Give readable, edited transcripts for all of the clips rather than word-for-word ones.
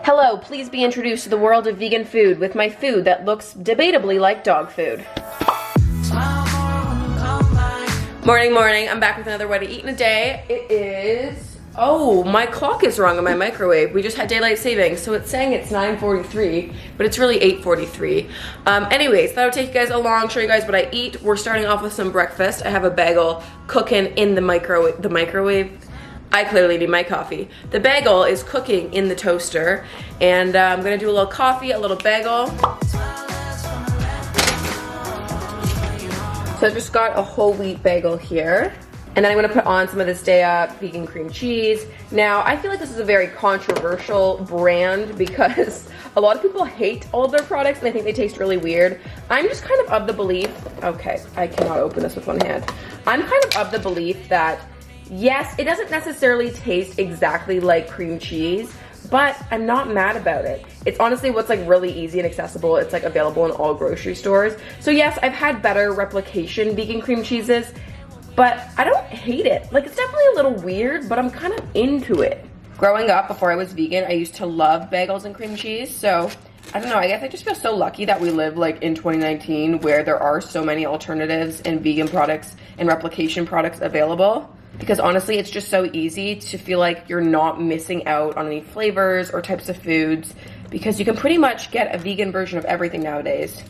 Hello, please be introduced to the world of vegan food with my food that looks debatably like dog food. Morning, I'm back with another what to eat in a day. It is, oh, my clock is wrong on my microwave. We just had daylight savings, so it's saying it's 9:43, but it's really 8:43. Anyways, thought I would take you guys along, show you guys what I eat. We're starting off with some breakfast. I have a bagel cooking in the microwave. I clearly need my coffee. The bagel is cooking in the toaster, and I'm gonna do a little coffee, a little bagel. So I just got a whole wheat bagel here, and then I'm gonna put on some of this Day Up vegan cream cheese. Now, I feel like this is a very controversial brand because a lot of people hate all of their products and I think they taste really weird. I'm just kind of the belief, okay, I cannot open this with one hand. I'm kind of the belief that yes, it doesn't necessarily taste exactly like cream cheese, but I'm not mad about it. It's honestly what's like really easy and accessible. It's like available in all grocery stores. So yes, I've had better replication vegan cream cheeses, but I don't hate it. Like, it's definitely a little weird, but I'm kind of into it. Growing up, before I was vegan, I used to love bagels and cream cheese. So I don't know, I guess I just feel so lucky that we live like in 2019 where there are so many alternatives and vegan products and replication products available. Because honestly, it's just so easy to feel like you're not missing out on any flavors or types of foods because you can pretty much get a vegan version of everything nowadays.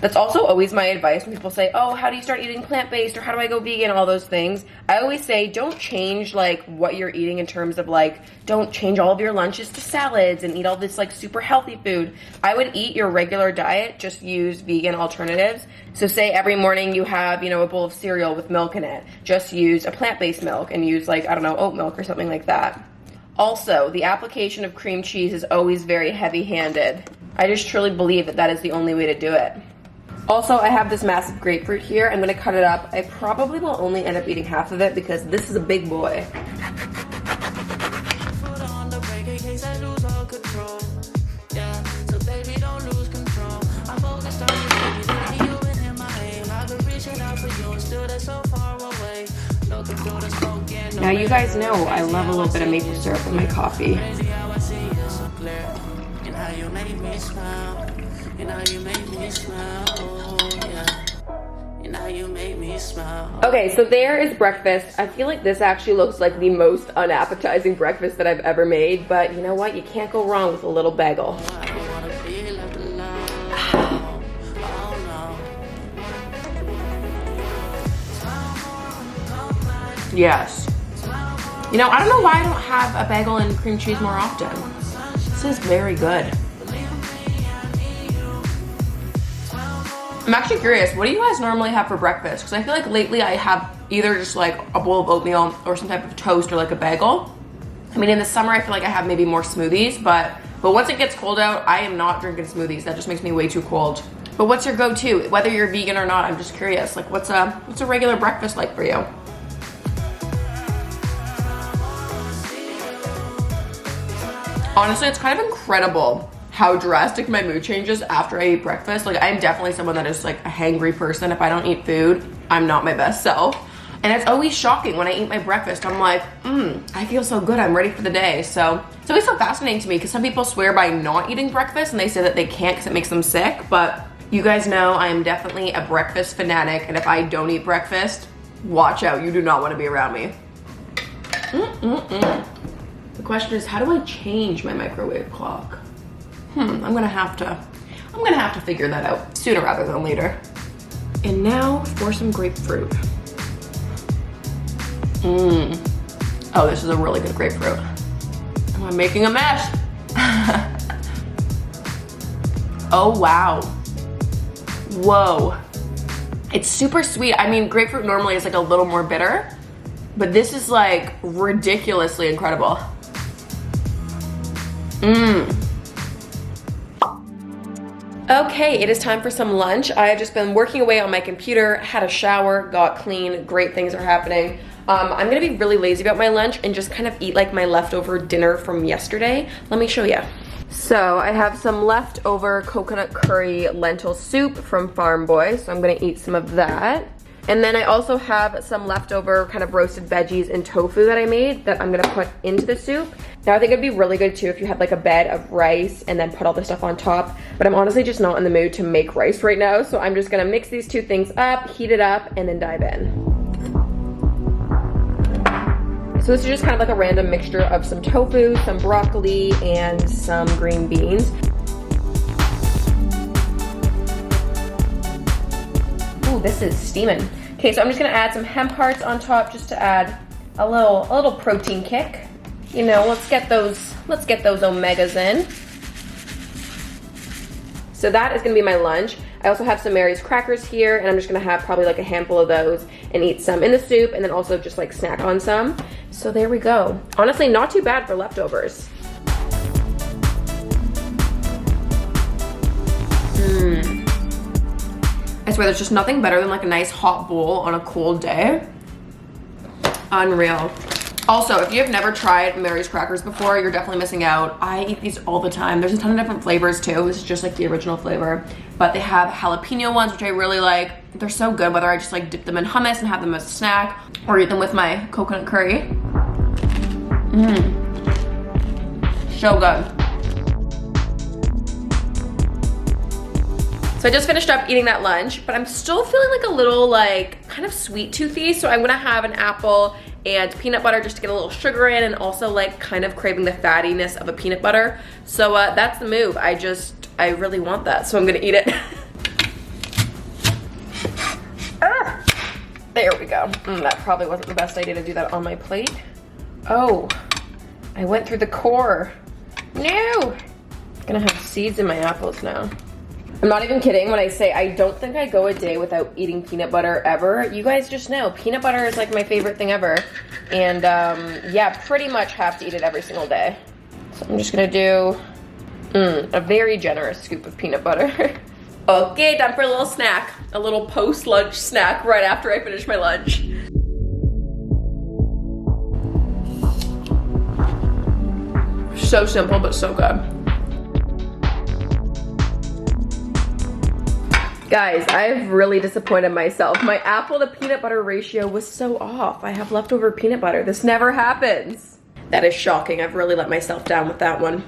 That's also always my advice when people say, oh, how do you start eating plant-based or how do I go vegan, all those things. I always say don't change like what you're eating in terms of like, don't change all of your lunches to salads and eat all this like super healthy food. I would eat your regular diet, just use vegan alternatives. So say every morning you have, you know, a bowl of cereal with milk in it. Just use a plant-based milk and use like, I don't know, oat milk or something like that. Also, the application of cream cheese is always very heavy-handed. I just truly believe that that is the only way to do it. Also, I have this massive grapefruit here. I'm gonna cut it up. I probably will only end up eating half of it because this is a big boy. Now you guys know I love a little bit of maple syrup in my coffee. Okay, so there is breakfast. I feel like this actually looks like the most unappetizing breakfast that I've ever made, but you know what? You can't go wrong with a little bagel. Yes. You know, I don't know why I don't have a bagel and cream cheese more often. This is very good. I'm actually curious, what do you guys normally have for breakfast? Because I feel like lately I have either just like a bowl of oatmeal or some type of toast or like a bagel. I mean, in the summer I feel like I have maybe more smoothies, but once it gets cold out, I am not drinking smoothies. That just makes me way too cold. But what's your go-to? Whether you're vegan or not, I'm just curious. Like, what's a regular breakfast like for you? Honestly, it's kind of incredible how drastic my mood changes after I eat breakfast. Like, I'm definitely someone that is like a hangry person. If I don't eat food, I'm not my best self. And it's always shocking when I eat my breakfast. I'm like, I feel so good. I'm ready for the day. So it's always so fascinating to me because some people swear by not eating breakfast and they say that they can't because it makes them sick. But you guys know I am definitely a breakfast fanatic. And if I don't eat breakfast, watch out. You do not want to be around me. The question is, how do I change my microwave clock? I'm gonna have to figure that out sooner rather than later. And now for some grapefruit. Oh, this is a really good grapefruit. I'm making a mess. Oh, wow. Whoa. It's super sweet. I mean, grapefruit normally is like a little more bitter, but this is like ridiculously incredible. Okay, it is time for some lunch. I have just been working away on my computer, had a shower, got clean, great things are happening. I'm gonna be really lazy about my lunch and just kind of eat like my leftover dinner from yesterday. Let me show you. So I have some leftover coconut curry lentil soup from Farm Boy, so I'm gonna eat some of that. And then I also have some leftover kind of roasted veggies and tofu that I made that I'm gonna put into the soup. Now I think it'd be really good too if you had like a bed of rice and then put all the stuff on top, but I'm honestly just not in the mood to make rice right now, so I'm just gonna mix these two things up, heat it up, and then dive in. So this is just kind of like a random mixture of some tofu, some broccoli, and some green beans. Ooh, this is steaming. Okay, so I'm just gonna add some hemp hearts on top just to add a little protein kick. You know, let's get those omegas in. So that is gonna be my lunch. I also have some Mary's crackers here, and I'm just gonna have probably like a handful of those and eat some in the soup, and then also just like snack on some. So there we go. Honestly, not too bad for leftovers. I swear there's just nothing better than like a nice hot bowl on a cold day. Unreal. Also, if you have never tried Mary's crackers before, you're definitely missing out. I eat these all the time. There's a ton of different flavors too. This is just like the original flavor. But they have jalapeno ones, which I really like. They're so good, whether I just like dip them in hummus and have them as a snack or eat them with my coconut curry. So good. So I just finished up eating that lunch, but I'm still feeling like a little like kind of sweet toothy. So I'm gonna have an apple and peanut butter just to get a little sugar in, and also like kind of craving the fattiness of a peanut butter. So that's the move. I really want that, so I'm gonna eat it. There we go. That probably wasn't the best idea to do that on my plate. Oh, I went through the core. No! I'm gonna have seeds in my apples now. I'm not even kidding when I say I don't think I go a day without eating peanut butter ever. You guys just know, peanut butter is like my favorite thing ever. And yeah, pretty much have to eat it every single day. So I'm just gonna do a very generous scoop of peanut butter. Okay, time for a little snack. A little post-lunch snack right after I finish my lunch. So simple, but so good. Guys, I've really disappointed myself. My apple to peanut butter ratio was so off. I have leftover peanut butter. This never happens. That is shocking. I've really let myself down with that one.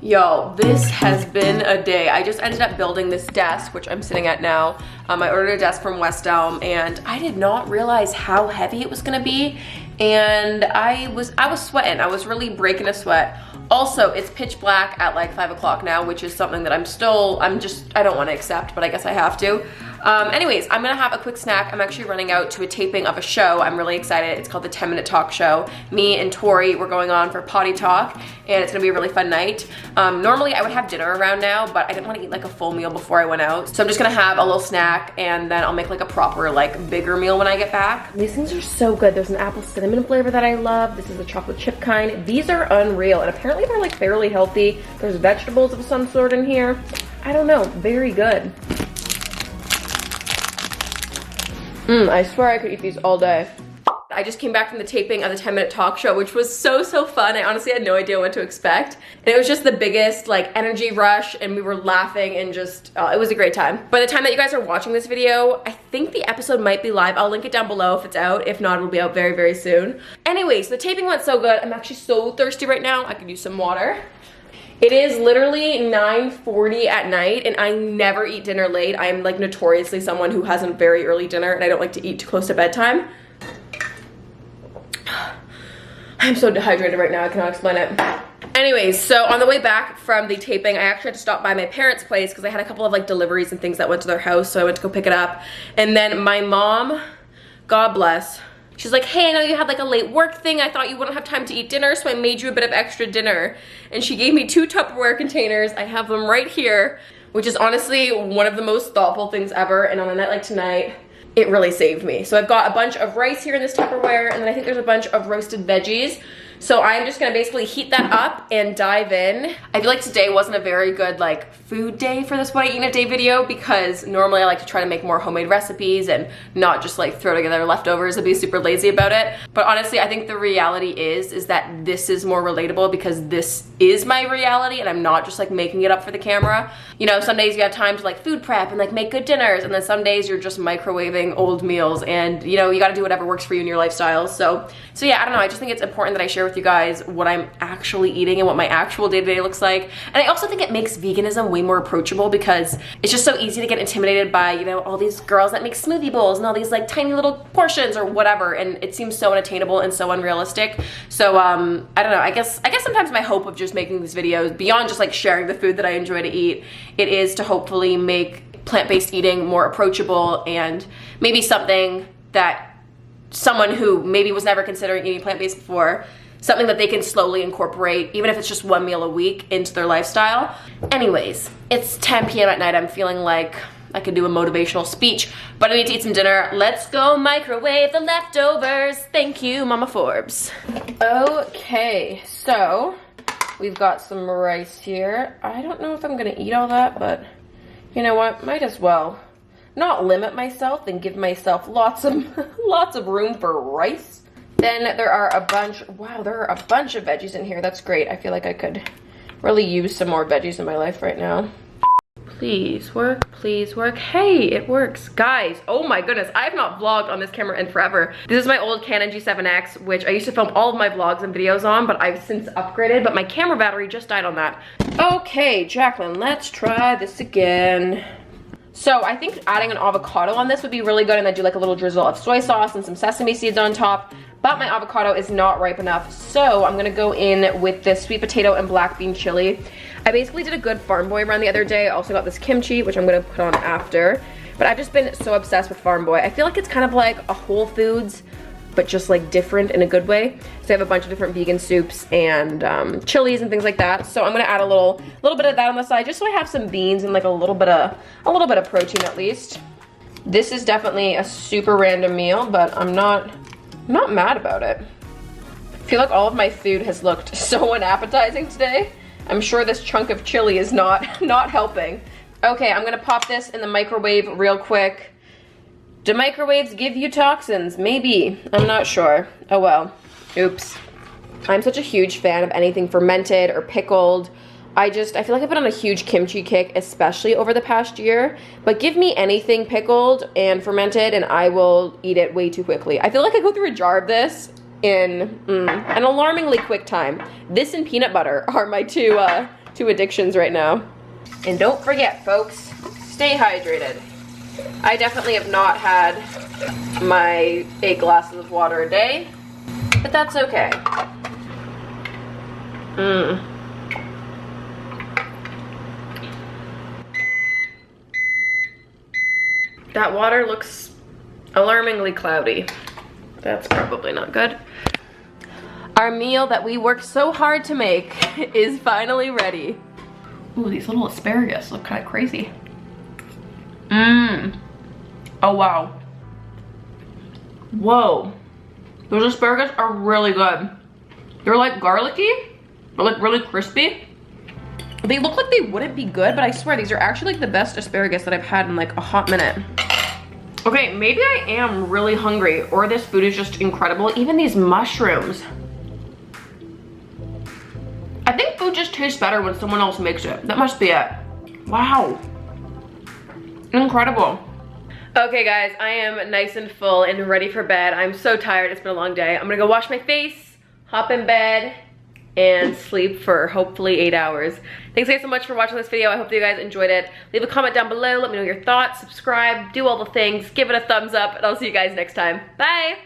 Yo, this has been a day. I just ended up building this desk, which I'm sitting at now. I ordered a desk from West Elm, and I did not realize how heavy it was gonna be. And I was sweating. I was really breaking a sweat. Also, it's pitch black at like 5 o'clock now, which is something that I don't want to accept, but I guess I have to. Anyways, I'm gonna have a quick snack. I'm actually running out to a taping of a show. I'm really excited. It's called the 10-Minute Talk Show. Me and Tori, we're going on for potty talk, and it's gonna be a really fun night. Normally I would have dinner around now, but I didn't want to eat like a full meal before I went out. So I'm just gonna have a little snack, and then I'll make like a proper, like bigger meal when I get back. These things are so good. There's an apple cinnamon flavor that I love. This is a chocolate chip kind. These are unreal, and apparently they're like fairly healthy. There's vegetables of some sort in here. I don't know, very good. I swear I could eat these all day. I just came back from the taping of the 10-Minute Talk Show, which was so fun. I honestly had no idea what to expect. And it was just the biggest like energy rush, and we were laughing and just, it was a great time. By the time that you guys are watching this video, I think the episode might be live. I'll link it down below if it's out. If not, it'll be out very soon. Anyways, the taping went so good. I'm actually so thirsty right now. I could use some water. It is literally 9:40 at night, and I never eat dinner late. I'm like notoriously someone who has a very early dinner, and I don't like to eat too close to bedtime. I'm so dehydrated right now, I cannot explain it. Anyways, so on the way back from the taping, I actually had to stop by my parents' place because I had a couple of like deliveries and things that went to their house, so I went to go pick it up. And then my mom, God bless, she's like, hey, I know you had like a late work thing. I thought you wouldn't have time to eat dinner, so I made you a bit of extra dinner. And she gave me 2 Tupperware containers. I have them right here, which is honestly one of the most thoughtful things ever. And on a night like tonight, it really saved me. So I've got a bunch of rice here in this Tupperware, and then I think there's a bunch of roasted veggies. So I'm just gonna basically heat that up and dive in. I feel like today wasn't a very good like food day for this what I eat in a day video, because normally I like to try to make more homemade recipes and not just like throw together leftovers and be super lazy about it. But honestly, I think the reality is that this is more relatable because this is my reality and I'm not just like making it up for the camera. You know, some days you have time to like food prep and like make good dinners, and then some days you're just microwaving old meals, and you know, you gotta do whatever works for you in your lifestyle. So yeah, I don't know, I just think it's important that I share with you guys what I'm actually eating and what my actual day-to-day looks like. And I also think it makes veganism way more approachable, because it's just so easy to get intimidated by, you know, all these girls that make smoothie bowls and all these like tiny little portions or whatever, and it seems so unattainable and so unrealistic. So I don't know, I guess sometimes my hope of just making these videos, beyond just like sharing the food that I enjoy to eat, it is to hopefully make plant-based eating more approachable, and maybe something that someone who maybe was never considering eating plant-based before, something that they can slowly incorporate, even if it's just one meal a week, into their lifestyle. Anyways, it's 10 p.m. at night. I'm feeling like I could do a motivational speech, but I need to eat some dinner. Let's go microwave the leftovers. Thank you, Mama Forbes. Okay, so we've got some rice here. I don't know if I'm gonna eat all that, but you know what, might as well. Not limit myself and give myself lots of room for rice. Then there are a bunch, wow, there are a bunch of veggies in here. That's great. I feel like I could really use some more veggies in my life right now. Please work, please work. Hey, it works. Guys, oh my goodness, I have not vlogged on this camera in forever. This is my old Canon G7X, which I used to film all of my vlogs and videos on, but I've since upgraded, but my camera battery just died on that. Okay, Jaclyn, let's try this again. So I think adding an avocado on this would be really good, and then do like a little drizzle of soy sauce and some sesame seeds on top. But my avocado is not ripe enough, so I'm gonna go in with this sweet potato and black bean chili. I basically did a good Farm Boy run the other day. I also got this kimchi, which I'm gonna put on after. But I've just been so obsessed with Farm Boy. I feel like it's kind of like a Whole Foods, but just like different in a good way. So I have a bunch of different vegan soups and chilies and things like that. So I'm gonna add a little bit of that on the side, just so I have some beans and like a little bit of protein at least. This is definitely a super random meal, but I'm not mad about it. I feel like all of my food has looked so unappetizing today. I'm sure this chunk of chili is not helping. Okay, I'm gonna pop this in the microwave real quick. Do microwaves give you toxins? Maybe, I'm not sure. Oh well, oops. I'm such a huge fan of anything fermented or pickled. I feel like I've been on a huge kimchi kick, especially over the past year, but give me anything pickled and fermented and I will eat it way too quickly. I feel like I go through a jar of this in an alarmingly quick time. This and peanut butter are my two addictions right now. And don't forget, folks, stay hydrated. I definitely have not had my 8 glasses of water a day, but that's okay. That water looks alarmingly cloudy. That's probably not good. Our meal that we worked so hard to make is finally ready. Ooh, these little asparagus look kind of crazy. Oh wow. Whoa. Those asparagus are really good. They're like garlicky, but like really crispy. They look like they wouldn't be good, but I swear these are actually like the best asparagus that I've had in like a hot minute. Okay, maybe I am really hungry, or this food is just incredible. Even these mushrooms. I think food just tastes better when someone else makes it. That must be it. Wow. Incredible. Okay guys, I am nice and full and ready for bed. I'm so tired, it's been a long day. I'm gonna go wash my face, hop in bed, and sleep for hopefully 8 hours. Thanks guys so much for watching this video. I hope you guys enjoyed it. Leave a comment down below, let me know your thoughts, subscribe, do all the things, give it a thumbs up, and I'll see you guys next time. Bye!